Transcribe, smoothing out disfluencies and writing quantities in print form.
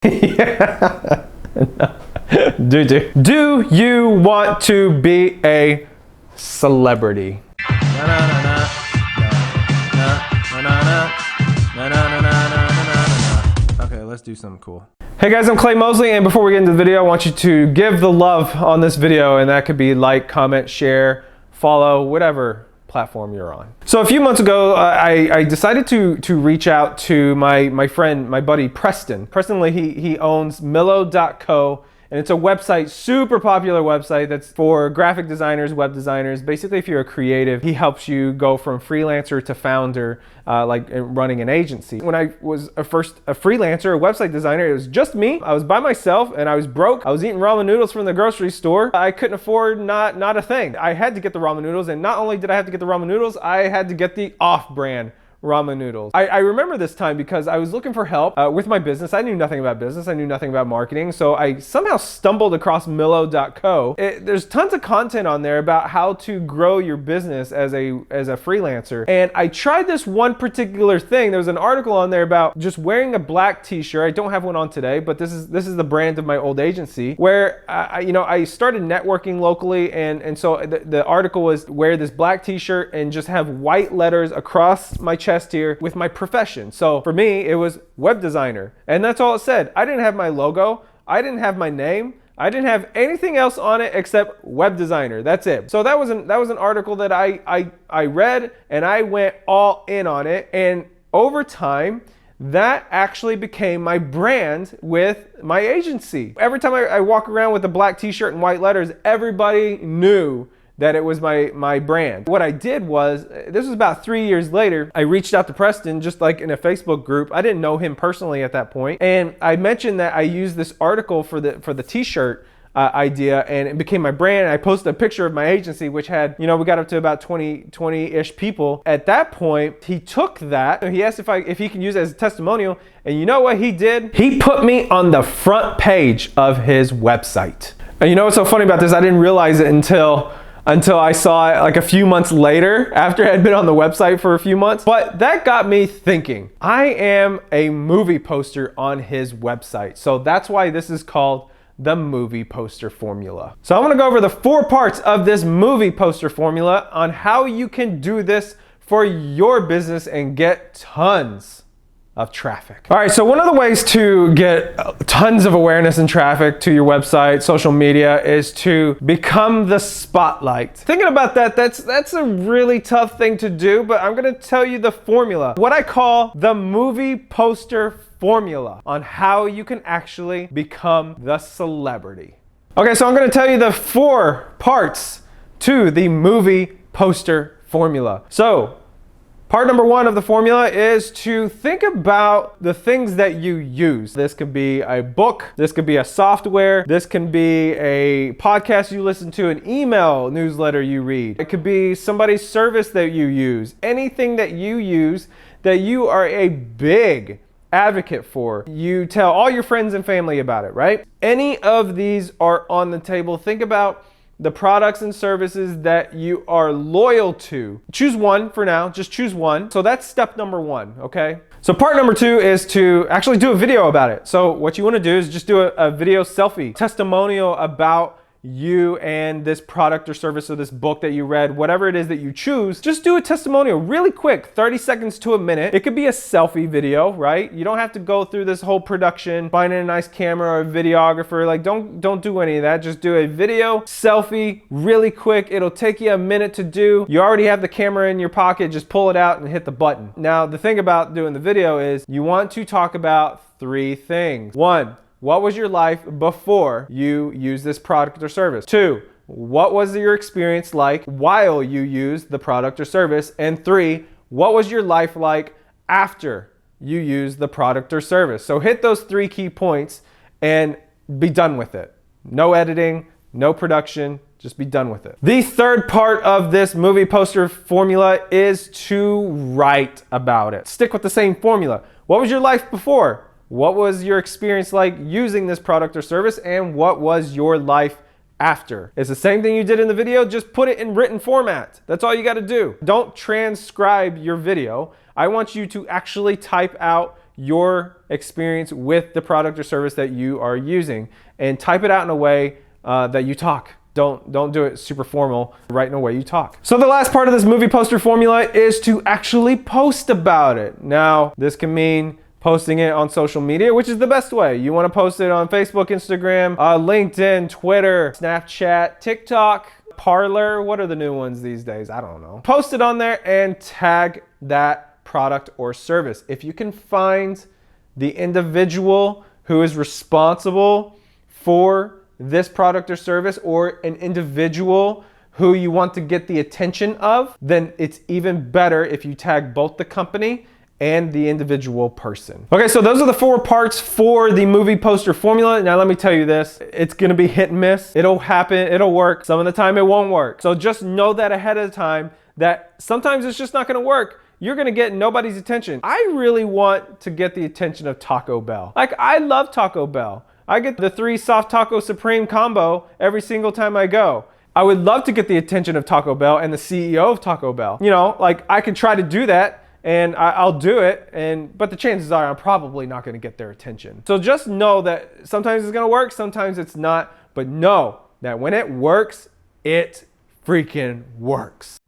Yeah. Do you want to be a celebrity? Okay, let's do something cool. Hey guys, I'm Clay Mosley, and before we get into the video, I want you to give the love on this video, and that could be like, comment, share, follow, whatever platform you're on. So a few months ago, I decided to reach out to my friend, my buddy Preston. Preston Lee, he owns Millo.co. And it's a website, super popular website that's for graphic designers, web designers. Basically, if you're a creative, he helps you go from freelancer to founder, like running an agency. When I was a freelancer, a website designer, it was just me. I was by myself and I was broke. I was eating ramen noodles from the grocery store. I couldn't afford not a thing. I had to get the ramen noodles, and not only did I have to get the ramen noodles, I had to get the off-brand ramen noodles. I remember this time because I was looking for help with my business. I knew nothing about business. I knew nothing about marketing. So I somehow stumbled across Millo.co. There's tons of content on there about how to grow your business as a freelancer. And I tried this one particular thing. There was an article on there about just wearing a black t-shirt. I don't have one on today, but this is the brand of my old agency where I started networking locally, and so the article was wear this black t-shirt and just have white letters across my chest here with my profession. So for me, it was web designer, and that's all it said. I didn't have my logo. I didn't have my name. I didn't have anything else on it except web designer. That's it. So that was an article that I read, and I went all in on it. And over time, that actually became my brand with my agency. Every time I walk around with a black t-shirt and white letters, everybody knew that it was my brand. What I did was, this was about 3 years later, I reached out to Preston just like in a Facebook group. I didn't know him personally at that point. And I mentioned that I used this article for the t-shirt idea, and it became my brand. I posted a picture of my agency, which had, we got up to about 20-ish people. At that point, he took that, he asked if he can use it as a testimonial, and you know what he did? He put me on the front page of his website. And you know what's so funny about this? I didn't realize it until I saw it like a few months later, after I had been on the website for a few months. But that got me thinking. I am a movie poster on his website. So that's why this is called the movie poster formula. So I'm gonna go over the 4 parts of this movie poster formula on how you can do this for your business and get tons of traffic. All right, so one of the ways to get tons of awareness and traffic to your website, social media, is to become the spotlight. Thinking about that's a really tough thing to do, but I'm gonna tell you the formula, what I call the movie poster formula on how you can actually become the celebrity. Okay, so I'm gonna tell you the 4 parts to the movie poster formula. So, part number 1 of the formula is to think about the things that you use. This could be a book, this could be a software, this can be a podcast you listen to, an email newsletter you read. It could be somebody's service that you use. Anything that you use that you are a big advocate for. You tell all your friends and family about it, right? Any of these are on the table. Think about the products and services that you are loyal to. Choose one for now, just choose one. So that's step number 1, okay? So part number 2 is to actually do a video about it. So what you wanna do is just do a video selfie, testimonial about you and this product or service or this book that you read, whatever it is that you choose. Just do a testimonial really quick, 30 seconds to a minute. It could be a selfie video, right? You don't have to go through this whole production, finding a nice camera or a videographer. Like don't do any of that. Just do a video selfie really quick. It'll take you a minute to do. You already have the camera in your pocket. Just pull it out and hit the button. Now, the thing about doing the video is you want to talk about 3 things. 1, what was your life before you used this product or service? 2, what was your experience like while you used the product or service? And 3, what was your life like after you used the product or service? So hit those 3 key points and be done with it. No editing, no production, just be done with it. The 3rd part of this movie poster formula is to write about it. Stick with the same formula. What was your life before? What was your experience like using this product or service, and what was your life after? It's the same thing you did in the video, just put it in written format. That's all you got to do. Don't transcribe your video. I want you to actually type out your experience with the product or service that you are using, and type it out in a way that you talk. Don't do it super formal. Write in a way you talk. So the last part of this movie poster formula is to actually post about it. Now, this can mean posting it on social media, which is the best way. You want to post it on Facebook, Instagram, LinkedIn, Twitter, Snapchat, TikTok, Parler. What are the new ones these days? I don't know. Post it on there and tag that product or service. If you can find the individual who is responsible for this product or service, or an individual who you want to get the attention of, then it's even better if you tag both the company and the individual person. Okay, so those are the 4 parts for the movie poster formula. Now let me tell you this, it's gonna be hit and miss. It'll happen, it'll work. Some of the time it won't work. So just know that ahead of time, that sometimes it's just not gonna work. You're gonna get nobody's attention. I really want to get the attention of Taco Bell. Like, I love Taco Bell. I get the 3 soft taco supreme combo every single time I go. I would love to get the attention of Taco Bell and the CEO of Taco Bell. You know, like, I could try to do that and I'll do it, but the chances are I'm probably not gonna get their attention. So just know that sometimes it's gonna work, sometimes it's not, but know that when it works, it freaking works.